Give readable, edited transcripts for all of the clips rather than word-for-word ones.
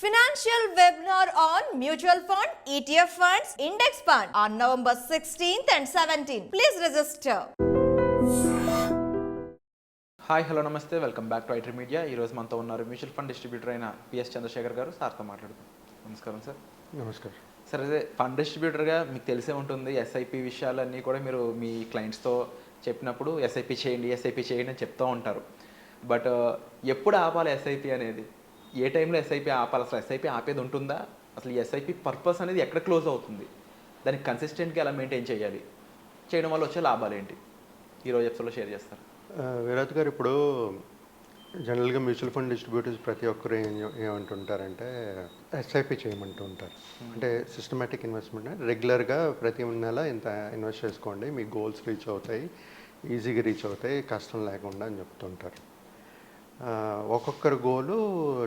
Financial webinar on mutual fund, ETF funds, index fund on November 16th and 17th. Please register. Hi hello నమస్తే welcome back to iDream media. ఈరోజు మనతో ఉన్నారు mutual fund distributor అయిన P S Chandrasekhar గారు. సార్తో మాట్లాడుతాం. నమస్కారం సార్. నమస్కారం సార్, అదే ఫండ్ డిస్ట్రిబ్యూటర్గా మీకు తెలిసే ఉంటుంది, ఎస్ఐపి విషయాలన్నీ కూడా మీరు మీ క్లయింట్స్తో చెప్పినప్పుడు ఎస్ఐపి చేయండి అని చెప్తూ ఉంటారు. బట్ ఎప్పుడు ఆపాలి ఎస్ఐపి అనేది, ఏ టైంలో ఎస్ఐపి ఆపాలి, అసలు ఎస్ఐపి ఆపేది ఉంటుందా, అసలు ఈ ఎస్ఐపి పర్పస్ అనేది ఎక్కడ క్లోజ్ అవుతుంది, దానికి కన్సిస్టెంట్గా ఎలా మెయింటైన్ చేయాలి, చేయడం వల్ల వచ్చే లాభాలు ఏంటి, ఈరోజు ఎపిసోడ్లో షేర్ చేస్తారు. విరాట్ గారు, ఇప్పుడు జనరల్గా మ్యూచువల్ ఫండ్ డిస్ట్రిబ్యూటర్స్ ప్రతి ఒక్కరు ఏమంటుంటారంటే ఎస్ఐపి చేయమంటూ ఉంటారు. అంటే సిస్టమేటిక్ ఇన్వెస్ట్మెంట్, రెగ్యులర్గా ప్రతి నెల ఇంత ఇన్వెస్ట్ చేసుకోండి, మీ గోల్స్ రీచ్ అవుతాయి, ఈజీగా రీచ్ అవుతాయి, కష్టం లేకుండా అని చెప్తుంటారు. ఒక్కొక్కరు గోలు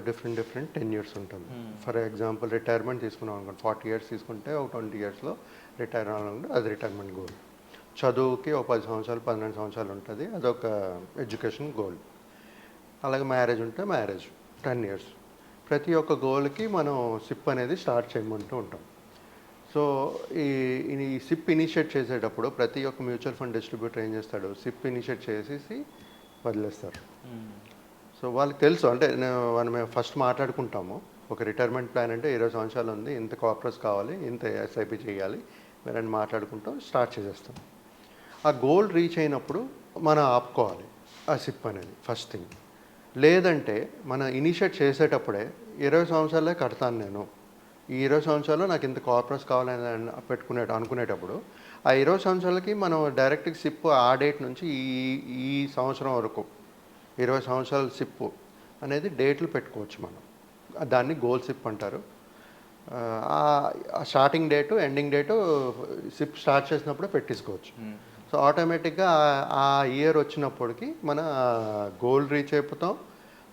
డిఫరెంట్ 10 years ఉంటుంది. ఫర్ ఎగ్జాంపుల్ రిటైర్మెంట్ తీసుకున్నాం అనుకోండి, 40 years తీసుకుంటే ఒక 20 yearsలో రిటైర్ అవ్వాలంటే అది రిటైర్మెంట్ గోల్. చదువుకి ఒక 10 సంవత్సరాలు 12 సంవత్సరాలు ఉంటుంది, అదొక ఎడ్యుకేషన్ గోల్. అలాగే మ్యారేజ్ ఉంటే మ్యారేజ్ 10 years. ప్రతి ఒక్క గోల్కి మనం సిప్ అనేది స్టార్ట్ చేయమంటూ ఉంటాం. సో ఈ సిప్ ఇనిషియేట్ చేసేటప్పుడు ప్రతి ఒక్క మ్యూచువల్ ఫండ్ డిస్ట్రిబ్యూటర్ ఏం చేస్తాడు, సిప్ ఇనిషియేట్ చేసేసి వదిలేస్తారు. సో వాళ్ళకి తెలుసు, అంటే మనం ఫస్ట్ మాట్లాడుకుంటాము, ఒక రిటైర్మెంట్ ప్లాన్ అంటే 20 సంవత్సరాలు ఉంది, ఇంత కార్పొరేట్స్ కావాలి, ఇంత ఎస్ఐపి చేయాలి మీరని మాట్లాడుకుంటాం, స్టార్ట్ చేసేస్తాం. ఆ గోల్ రీచ్ అయినప్పుడు మనం ఆపుకోవాలి ఆ సిప్ అనేది ఫస్ట్ థింగ్. లేదంటే మనం ఇనిషియేట్ చేసేటప్పుడే 20 సంవత్సరాలే కడతాను నేను, ఈ 20 సంవత్సరాల్లో నాకు ఇంత కార్పొరేట్స్ కావాలని అనుకునేటప్పుడు ఆ 20 సంవత్సరాలకి మనం డైరెక్ట్గా సిప్ ఆ డేట్ నుంచి ఈ సంవత్సరం వరకు 20 సంవత్సరాల సిప్ అనేది డేట్లు పెట్టుకోవచ్చు మనం. దాన్ని గోల్ సిప్ అంటారు. Starting date ending date SIP start చేసినప్పుడే పెట్టేసుకోవచ్చు. సో ఆటోమేటిక్గా ఆ ఇయర్ వచ్చినప్పటికి మన గోల్ రీచ్ అయిపోతాం,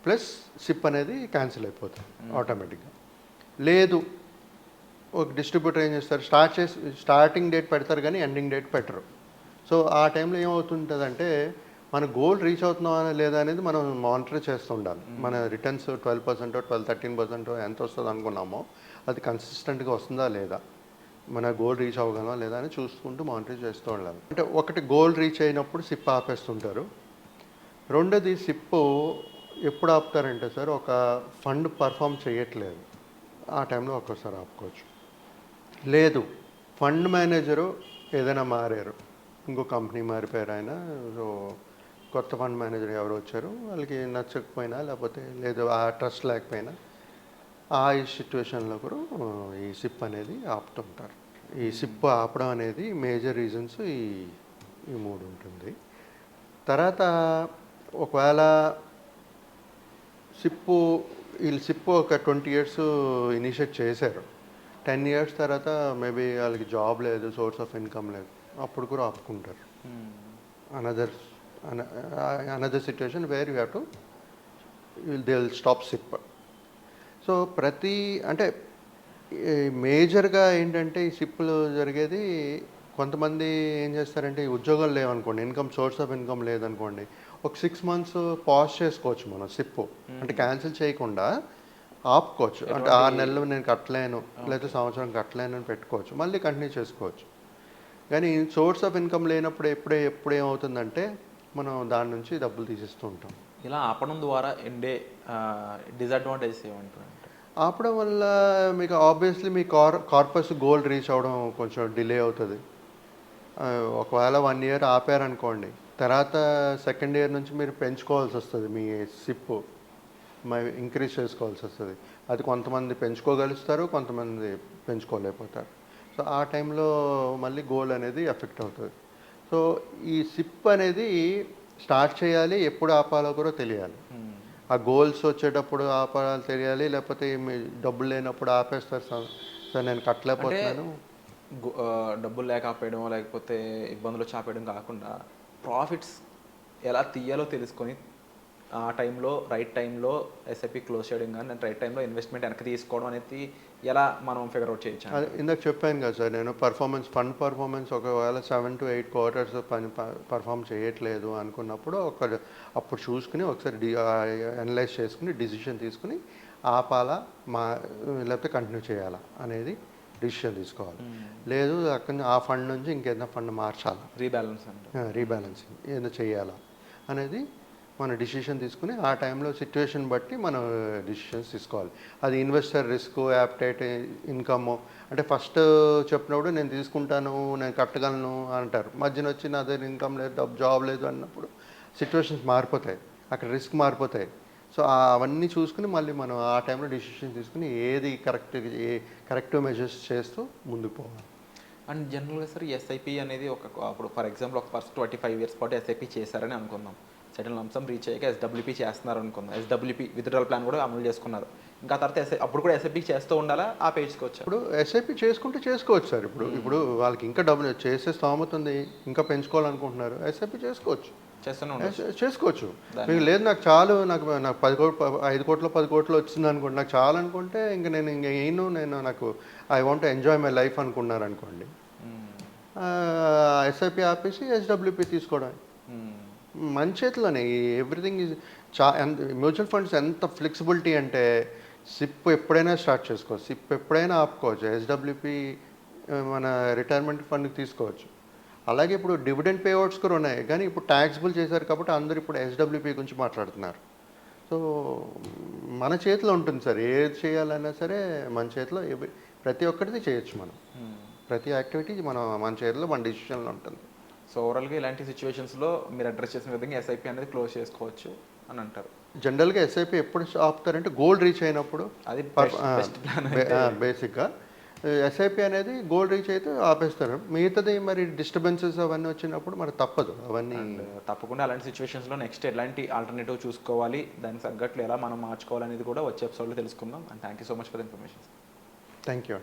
ప్లస్ సిప్ అనేది క్యాన్సిల్ అయిపోతాం ఆటోమేటిక్గా. లేదు, ఒక డిస్ట్రిబ్యూటర్ ఏం చేస్తారు, స్టార్టింగ్ డేట్ పెడతారు కానీ ఎండింగ్ డేట్ పెట్టరు. సో ఆ టైంలో ఏమవుతుంటుందంటే మన గోల్ రీచ్ అవుతున్నామా లేదా అనేది మనం మానిటర్ చేస్తూ ఉండాలి. మన రిటర్న్స్ 12%, 13% ఎంత వస్తుంది అనుకున్నామో అది కన్సిస్టెంట్గా వస్తుందా లేదా, మన గోల్ రీచ్ అవ్వగలమా లేదా అని చూసుకుంటూ మానిటర్ చేస్తూ ఉండాలి. అంటే ఒకటి గోల్ రీచ్ అయినప్పుడు సిప్ ఆపేస్తుంటారు. రెండోది సిప్ ఎప్పుడు ఆపుతారంటే సార్, ఒక ఫండ్ పర్ఫామ్ చేయట్లేదు ఆ టైంలో ఒక్కోసారి ఆపుకోవచ్చు. లేదు, ఫండ్ మేనేజరు ఏదైనా మారారు, ఇంకో కంపెనీ మారిపోయారు ఆయన, సో కొత్త ఫండ్ మేనేజర్ ఎవరు వచ్చారు, వాళ్ళకి నచ్చకపోయినా లేకపోతే లేదు ఆ ట్రస్ట్ లేకపోయినా ఆ సిచ్యువేషన్లో కూడా ఈ సిప్ అనేది ఆపుతుంటారు. ఈ సిప్ ఆపడం అనేది మేజర్ రీజన్స్ ఈ మూడు ఉంటుంది. తర్వాత ఒకవేళ వీళ్ళు సిప్ ఒక 20 years ఇనిషియేట్ చేశారు, 10 years తర్వాత మేబీ వాళ్ళకి జాబ్ లేదు, సోర్స్ ఆఫ్ ఇన్కమ్ లేదు, అప్పుడు కూడా ఆపుకుంటారు. Another situation where you have to they will stop SIP. So అంటే మేజర్గా ఏంటంటే ఈ సిప్లు జరిగేది, కొంతమంది ఏం చేస్తారంటే ఈ ఉద్యోగాలు లేవనుకోండి, సోర్స్ ఆఫ్ ఇన్కమ్ లేదనుకోండి, ఒక 6 months పాజ్ చేసుకోవచ్చు మనం సిప్. అంటే క్యాన్సిల్ చేయకుండా ఆపుకోవచ్చు. అంటే 6 నెలలు నేను కట్టలేను లేదా సంవత్సరం కట్టలేను అని పెట్టుకోవచ్చు, మళ్ళీ కంటిన్యూ చేసుకోవచ్చు. కానీ సోర్స్ ఆఫ్ ఇన్కమ్ లేనప్పుడు ఎప్పుడేమవుతుందంటే మనం దాని నుంచి డబ్బులు తీసేస్తూ ఉంటాం. ఇలా ఆపడం ద్వారా ఎండే డిసడ్వాంటేజెస్ ఏమంటారు? ఆపడం వల్ల మీకు ఆబ్వియస్లీ మీ కార్పస్ గోల్ రీచ్ అవ్వడం కొంచెం డిలే అవుతుంది. ఒకవేళ 1 year ఆపారనుకోండి, తర్వాత సెకండ్ ఇయర్ నుంచి మీరు పెంచుకోవాల్సి వస్తుంది, మీ సిప్ ఇంక్రీజ్ చేసుకోవాల్సి వస్తుంది. అది కొంతమంది పెంచుకోగలుగుతారు, కొంతమంది పెంచుకోలేకపోతారు. సో ఆ టైంలో మళ్ళీ గోల్ అనేది ఎఫెక్ట్ అవుతుంది. సో ఈ సిప్ అనేది స్టార్ట్ చేయాలి, ఎప్పుడు ఆపాలో కూడా తెలియాలి. ఆ గోల్స్ వచ్చేటప్పుడు ఆపాలో తెలియాలి, లేకపోతే మీ డబ్బులు లేనప్పుడు ఆపేస్తారు సార్ నేను కట్టలేకపోతున్నాను. డబ్బులు లేక ఆపేయడం, లేకపోతే ఇబ్బందులు వచ్చి ఆపేయడం కాకుండా ప్రాఫిట్స్ ఎలా తీయాలో తెలుసుకొని ఆ టైంలో రైట్ టైంలో ఎస్ఐపి క్లోజ్ చేయడం కానీ రైట్ టైంలో ఇన్వెస్ట్మెంట్ వెనక్కి తీసుకోవడం అనేది ఎలా మనం ఫిగర్ అవుట్ చేయొచ్చు? ఇందాక చెప్పాను కదా సార్, నేను ఫండ్ పర్ఫార్మెన్స్ ఒకవేళ 7 to 8 quarters పర్ఫామ్ చేయట్లేదు అనుకున్నప్పుడు అప్పుడు చూసుకుని ఒకసారి అనలైజ్ చేసుకుని డిసిషన్ తీసుకుని ఆపాలా లేకపోతే కంటిన్యూ చేయాలా అనేది డిసిషన్ తీసుకోవాలి. లేదు అక్కడ ఆ ఫండ్ నుంచి ఇంకేదైనా ఫండ్ మార్చాలా, రీబ్యాలెన్సింగ్ ఏదైనా చేయాలా అనేది మన డిసిషన్ తీసుకుని ఆ టైంలో సిచ్యువేషన్ బట్టి మనం డిసిషన్స్ తీసుకోవాలి. అది ఇన్వెస్టర్ రిస్క్, యాప్టైట్, ఇన్కమ్. అంటే ఫస్ట్ చెప్పినప్పుడు నేను తీసుకుంటాను, నేను కట్టగలను అంటారు. మధ్యన వచ్చి నా దగ్గర ఇన్కమ్ లేదు, జాబ్ లేదు అన్నప్పుడు సిచ్యువేషన్స్ మారిపోతాయి, అక్కడ రిస్క్ మారిపోతాయి. సో అవన్నీ చూసుకుని మళ్ళీ మనం ఆ టైంలో డిసిషన్ తీసుకుని ఏది కరెక్టివ్ మెజర్స్ చేస్తూ ముందుకు పోవాలి. అండ్ జనరల్గా సార్ ఎస్ఐపి అనేది అప్పుడు ఫర్ ఎగ్జాంపుల్ ఒక ఫస్ట్ 25 years పాటు ఎస్ఐపి చేశారని అనుకుందాం. సెటిల్ లంసం రీచ్ అయ్యాక ఎస్డబ్ల్యూపీ చేస్తున్నారు అనుకుందాం. ఎస్డబ్ల్యూపీ విత్డ్రాల్ ప్లాన్ కూడా అమలు చేసుకున్నారు. ఇంకా తర్వాత అప్పుడు కూడా ఎస్ఐపి చేస్తూ ఉండాలా, ఆ పేజ్కి ఇప్పుడు ఎస్ఐపి చేసుకుంటే చేసుకోవచ్చు సార్. ఇప్పుడు వాళ్ళకి ఇంకా డబ్బులు చేసే స్తోమత ఉంది, ఇంకా పెంచుకోవాలనుకుంటున్నారు, ఎస్ఐపి చేసుకోవచ్చు. మీకు లేదు నాకు చాలు, నాకు 5 కోట్లు 10 కోట్లు వచ్చింది అనుకోండి, నాకు చాలు అనుకుంటే ఇంకా నేను నాకు I want enjoy my life అనుకున్నారు అనుకోండి, ఎస్ఐపి ఆపేసి ఎస్డబ్ల్యూపీ తీసుకోవడం మన చేతిలోనే. ఎవ్రీథింగ్ ఈజ్ మ్యూచువల్ ఫండ్స్ ఎంత ఫ్లెక్సిబిలిటీ అంటే సిప్ ఎప్పుడైనా స్టార్ట్ చేసుకోవచ్చు, సిప్ ఎప్పుడైనా ఆపుకోవచ్చు, ఎస్డబ్ల్యూపీ మన రిటైర్మెంట్ ఫండ్కి తీసుకోవచ్చు. అలాగే ఇప్పుడు డివిడెండ్ పేఅవుట్స్ కూడా ఉన్నాయి, కానీ ఇప్పుడు ట్యాక్సిబుల్ చేశారు కాబట్టి అందరూ ఇప్పుడు ఎస్డబ్ల్యూపీ గురించి మాట్లాడుతున్నారు. సో మన చేతిలో ఉంటుంది సార్, ఏది చేయాలన్నా సరే మన చేతిలో ప్రతి ఒక్కటిది చేయొచ్చు. మనం ప్రతి యాక్టివిటీ మన చేతిలో మన డిసిషన్లో ఉంటుంది. సో ఓవరాల్గా ఇలాంటి సిచ్యువేషన్స్లో మీరు అడ్రస్ చేసిన విధంగా ఎస్ఐపి అనేది క్లోజ్ చేసుకోవచ్చు అని అంటారు. జనరల్గా ఎస్ఐపి ఎప్పుడు ఆపుతారంటే గోల్డ్ రీచ్ అయినప్పుడు. అది బేసిక్గా ఎస్ఐపి అనేది గోల్డ్ రీచ్ అయితే ఆపేస్తారు. మిగతాది మరి డిస్టర్బెన్సెస్ అవన్నీ వచ్చినప్పుడు మరి తప్పదు అవన్నీ. తప్పకుండా అలాంటి సిచ్యువేషన్స్లో నెక్స్ట్ ఎలాంటి ఆల్టర్నేటివ్ చూసుకోవాలి, దానికి తగ్గట్లు ఎలా మనం మార్చుకోవాలనేది కూడా వచ్చే ఎపిసోడ్లో తెలుసుకుందాం. And thank you so much for the information. Thank you.